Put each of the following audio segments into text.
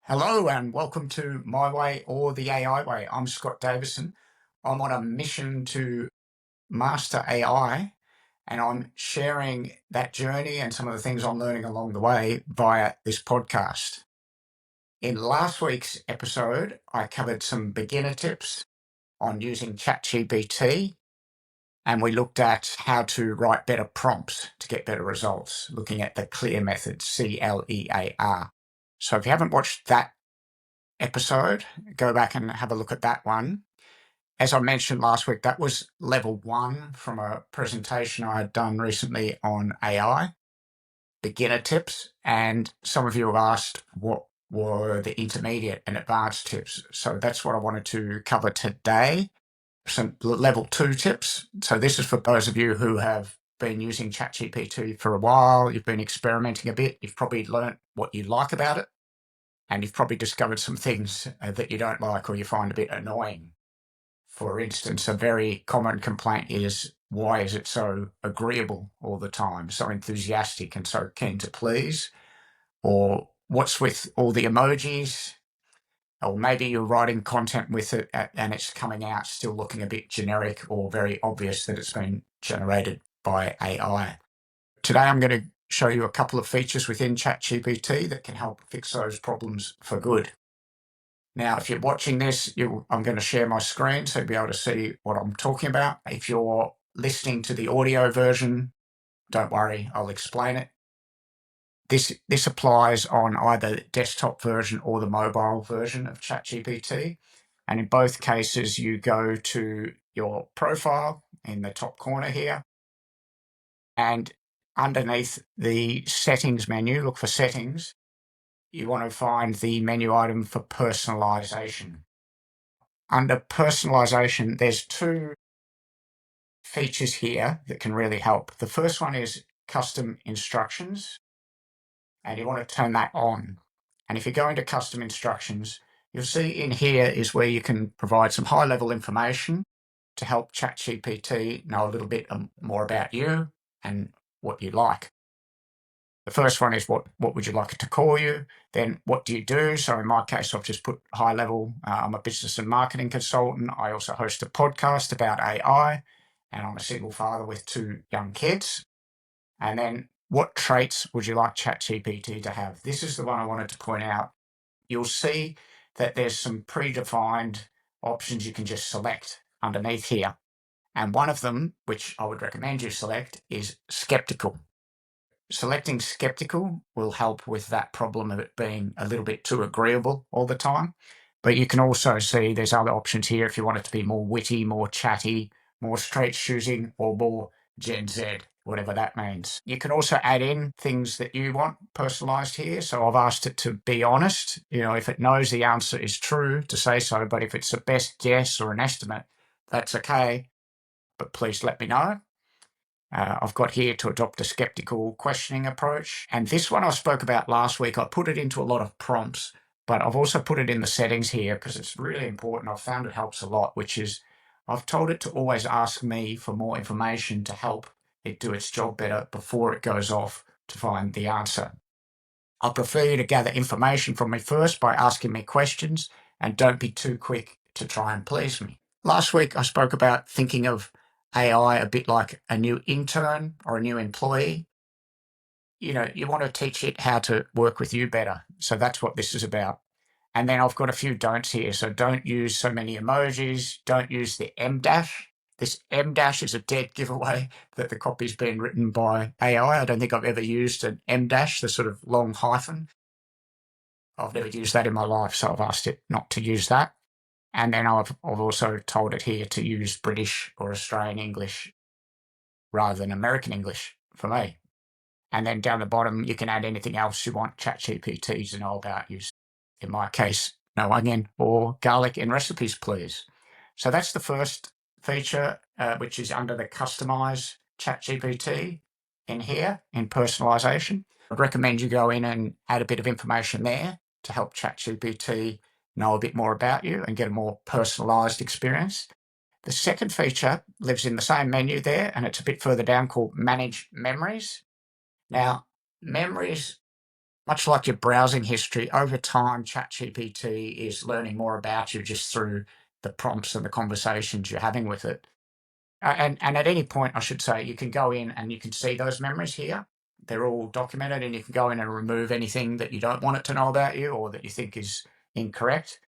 Hello and welcome to My Way or the AI Way. I'm Scott Davison. I'm on a mission to master AI and I'm sharing that journey and some of the things I'm learning along the way via this podcast. In last week's episode, I covered some beginner tips on using Chat GPT and we looked at how to write better prompts to get better results, looking at the CLEAR method, CLEAR. So if you haven't watched that episode, go back and have a look at that one. As I mentioned last week, that was level 1 from a presentation I had done recently on AI, beginner tips, and some of you have asked what were the intermediate and advanced tips. So that's what I wanted to cover today, some level 2 tips. So this is for those of you who have been using ChatGPT for a while, you've been experimenting a bit, you've probably learnt what you like about it, and you've probably discovered some things that you don't like or you find a bit annoying. For instance, a very common complaint is, why is it so agreeable all the time, so enthusiastic and so keen to please? Or what's with all the emojis? Or maybe you're writing content with it and it's coming out still looking a bit generic or very obvious that it's been generated by AI. Today I'm going to show you a couple of features within ChatGPT that can help fix those problems for good. Now, if you're watching this, I'm going to share my screen so you'll be able to see what I'm talking about. If you're listening to the audio version, don't worry, I'll explain it. This applies on either the desktop version or the mobile version of ChatGPT. And in both cases, you go to your profile in the top corner here. And underneath the settings menu, look for settings. You want to find the menu item for personalisation. Under personalisation, there's two features here that can really help. The first one is custom instructions, and you want to turn that on. And if you go into custom instructions, you'll see in here is where you can provide some high-level information to help ChatGPT know a little bit more about you and what you like. The first one is what would you like it to call you? Then what do you do? So in my case, I've just put high level. I'm a business and marketing consultant. I also host a podcast about AI, and I'm a single father with 2 young kids. And then what traits would you like ChatGPT to have? This is the one I wanted to point out. You'll see that there's some predefined options you can just select underneath here. And one of them, which I would recommend you select, is skeptical. Selecting skeptical will help with that problem of it being a little bit too agreeable all the time. But you can also see there's other options here if you want it to be more witty, more chatty, more straight shooting, or more Gen Z, whatever that means. You can also add in things that you want personalized here. So I've asked it to be honest. If it knows the answer is true, to say so. But if it's a best guess or an estimate, that's okay. But please let me know. I've got here to adopt a skeptical questioning approach. And this one I spoke about last week. I put it into a lot of prompts, but I've also put it in the settings here because it's really important. I've found it helps a lot, which is I've told it to always ask me for more information to help it do its job better before it goes off to find the answer. I prefer you to gather information from me first by asking me questions, and don't be too quick to try and please me. Last week I spoke about thinking of AI a bit like a new intern or a new employee. You want to teach it how to work with you better. So that's what this is about. And then I've got a few don'ts here. So don't use so many emojis. Don't use the M dash. This M dash is a dead giveaway that the copy's been written by AI. I don't think I've ever used an M dash, the sort of long hyphen. I've never used that in my life, so I've asked it not to use that. And then I've also told it here to use British or Australian English rather than American English for me. And then down the bottom, you can add anything else you want ChatGPT to know about. Use, in my case, no onion or garlic in recipes, please. So that's the first feature, which is under the customise ChatGPT in here in personalisation. I'd recommend you go in and add a bit of information there to help ChatGPT know a bit more about you and get a more personalised experience. The second feature lives in the same menu there, and it's a bit further down, called Manage Memories. Now, memories Much like your browsing history, over time, ChatGPT is learning more about you just through the prompts and the conversations you're having with it. And at any point, I should say, you can go in and you can see those memories here. They're all documented, and you can go in and remove anything that you don't want it to know about you or that you think is incorrect.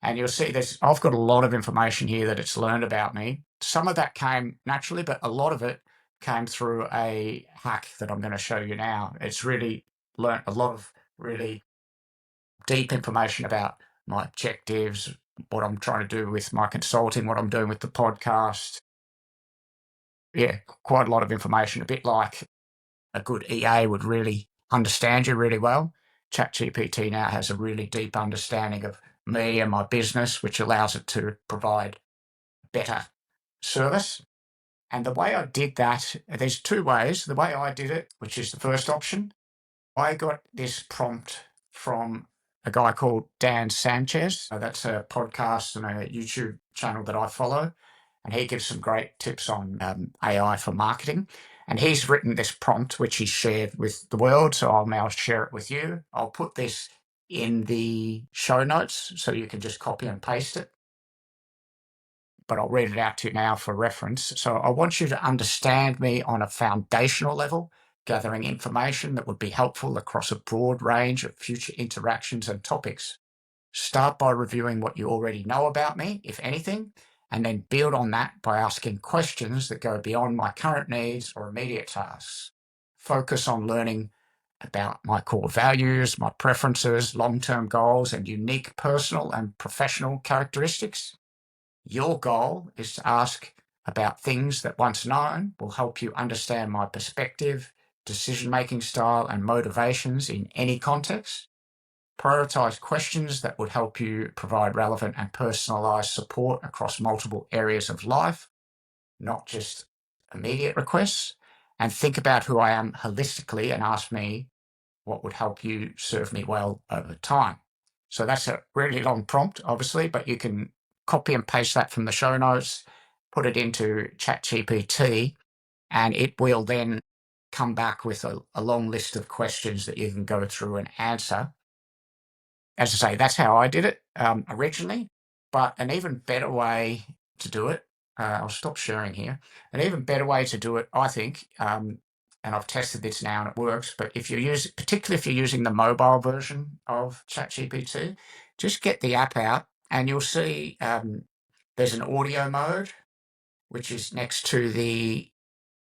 And you'll see I've got a lot of information here that it's learned about me. Some of that came naturally, but a lot of it came through a hack that I'm going to show you now. It's really learned a lot of really deep information about my objectives, what I'm trying to do with my consulting, what I'm doing with the podcast. Yeah, quite a lot of information, a bit like a good EA would really understand you really well. ChatGPT now has a really deep understanding of me and my business, which allows it to provide better service. And the way I did that, there's two ways. The way I did it, which is the first option, I got this prompt from a guy called Dan Sanchez. So that's a podcast and a YouTube channel that I follow. And he gives some great tips on AI for marketing. And he's written this prompt, which he's shared with the world. So I'll now share it with you. I'll put this in the show notes so you can just copy and paste it. But I'll read it out to you now for reference. So I want you to understand me on a foundational level, gathering information that would be helpful across a broad range of future interactions and topics. Start by reviewing what you already know about me, if anything, and then build on that by asking questions that go beyond my current needs or immediate tasks. Focus on learning about my core values, my preferences, long-term goals, and unique personal and professional characteristics. Your goal is to ask about things that, once known, will help you understand my perspective, decision-making style, and motivations in any context. Prioritize questions that would help you provide relevant and personalized support across multiple areas of life, not just immediate requests. And think about who I am holistically and ask me what would help you serve me well over time. So that's a really long prompt, obviously, but you can copy and paste that from the show notes, put it into Chat GPT, and it will then come back with a long list of questions that you can go through and answer. As I say, that's how I did it originally, but an even better way to do it, I'll stop sharing here. An even better way to do it, I think, and I've tested this now and it works, but particularly if you're using the mobile version of ChatGPT, just get the app out and you'll see there's an audio mode, which is next to the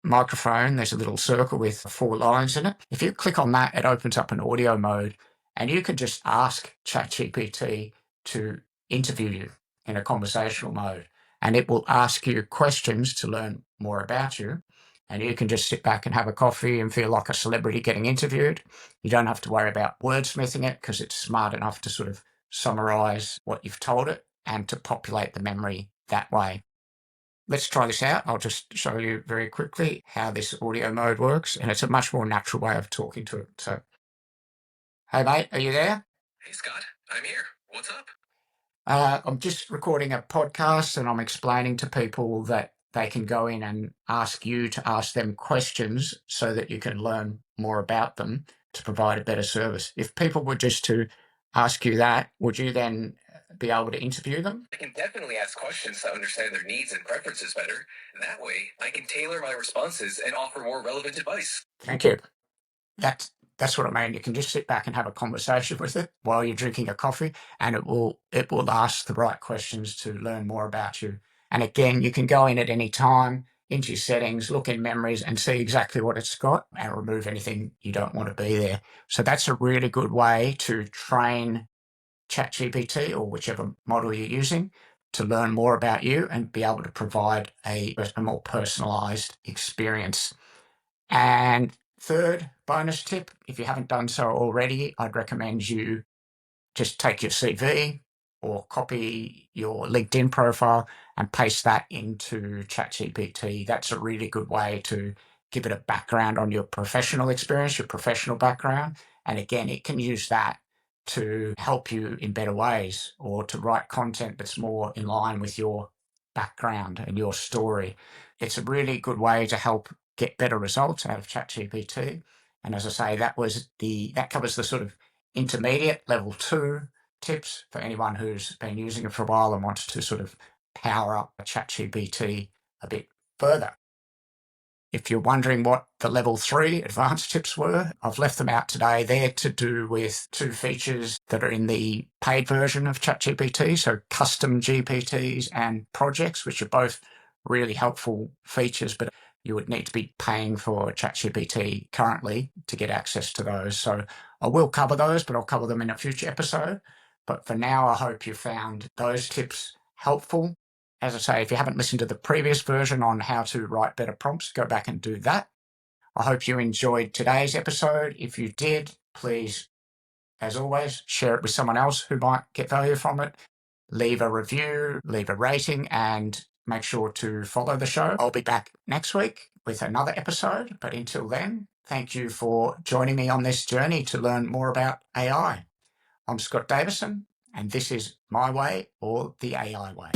microphone. There's a little circle with 4 lines in it. If you click on that, it opens up an audio mode and you can just ask ChatGPT to interview you in a conversational mode. And it will ask you questions to learn more about you. And you can just sit back and have a coffee and feel like a celebrity getting interviewed. You don't have to worry about wordsmithing it because it's smart enough to sort of summarize what you've told it and to populate the memory that way. Let's try this out. I'll just show you very quickly how this audio mode works, and it's a much more natural way of talking to it. So, hey mate, are you there? Hey Scott, I'm here. What's up? I'm just recording a podcast and I'm explaining to people that they can go in and ask you to ask them questions so that you can learn more about them to provide a better service. If people were just to ask you that, would you then be able to interview them? I can definitely ask questions to understand their needs and preferences better. That way, I can tailor my responses and offer more relevant advice. Thank you. That's what I mean. You can just sit back and have a conversation with it while you're drinking a coffee, and it will ask the right questions to learn more about you. And again, you can go in at any time into your settings, look in memories, and see exactly what it's got, and remove anything you don't want to be there. So that's a really good way to train ChatGPT or whichever model you're using to learn more about you and be able to provide a more personalized experience. And third bonus tip, if you haven't done so already, I'd recommend you just take your CV or copy your LinkedIn profile and paste that into ChatGPT. That's a really good way to give it a background on your professional experience, your professional background. And again, it can use that to help you in better ways or to write content that's more in line with your background and your story. It's a really good way to help get better results out of ChatGPT. And as I say, that covers the sort of intermediate level 2 tips for anyone who's been using it for a while and wants to sort of power up a ChatGPT a bit further. If you're wondering what the level 3 advanced tips were, I've left them out today. They're to do with 2 features that are in the paid version of ChatGPT, so custom GPTs and projects, which are both really helpful features, but you would need to be paying for ChatGPT currently to get access to those. So I will cover those, but I'll cover them in a future episode. But for now, I hope you found those tips helpful. As I say, if you haven't listened to the previous version on how to write better prompts, go back and do that. I hope you enjoyed today's episode. If you did, please, as always, share it with someone else who might get value from it. Leave a review, leave a rating, and make sure to follow the show. I'll be back next week with another episode. But until then, thank you for joining me on this journey to learn more about AI. I'm Scott Davison, and this is My Way or the AI Way.